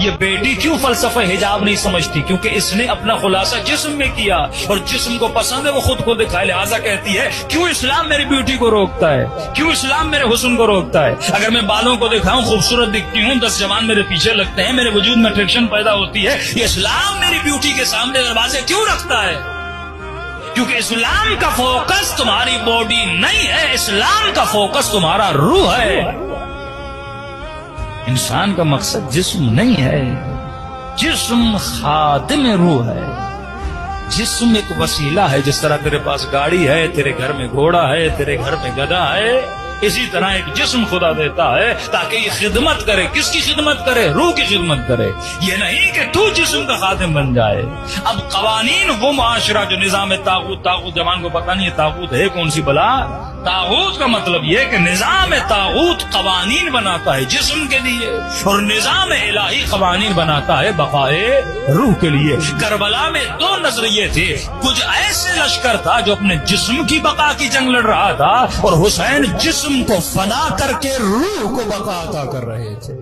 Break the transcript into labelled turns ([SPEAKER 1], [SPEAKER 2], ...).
[SPEAKER 1] یہ بیٹی کیوں فلسفہ حجاب نہیں سمجھتی؟ کیونکہ اس نے اپنا خلاصہ جسم میں کیا اور جسم کو پسند ہے وہ خود کو دکھائے، لہٰذا کہتی ہے کیوں اسلام میری بیوٹی کو روکتا ہے، کیوں اسلام میرے حسن کو روکتا ہے؟ اگر میں بالوں کو دکھاؤں خوبصورت دکھتی ہوں، 10 جوان میرے پیچھے لگتے ہیں، میرے وجود میں اٹریکشن پیدا ہوتی ہے، یہ اسلام میری بیوٹی کے سامنے دروازے کیوں رکھتا ہے؟ کیونکہ اسلام کا فوکس تمہاری باڈی نہیں ہے، اسلام کا فوکس تمہارا روح ہے۔ انسان کا مقصد جسم نہیں ہے، جسم خادم روح ہے، جسم ایک وسیلہ ہے۔ جس طرح تیرے پاس گاڑی ہے، تیرے گھر میں گھوڑا ہے، تیرے گھر میں گدھا ہے، اسی طرح ایک جسم خدا دیتا ہے تاکہ یہ خدمت کرے۔ کس کی خدمت کرے؟ روح کی خدمت کرے، یہ نہیں کہ تو جسم کا خادم بن جائے۔ اب قوانین وہ معاشرہ جو نظام طاغوت جوان کو پتہ نہیں ہے طاغوت ہے کون سی بلا۔ طاغوت کا مطلب یہ کہ نظام طاغوت قوانین بناتا ہے جسم کے لیے، اور نظام الہی قوانین بناتا ہے بقائے روح کے لیے۔ کربلا میں 2 نظریے تھے، کچھ ایسے لشکر تھا جو اپنے جسم کی بقا کی جنگ لڑ رہا تھا، اور حسین جسم کو فنا کر کے روح کو بقا عطا کر رہے تھے۔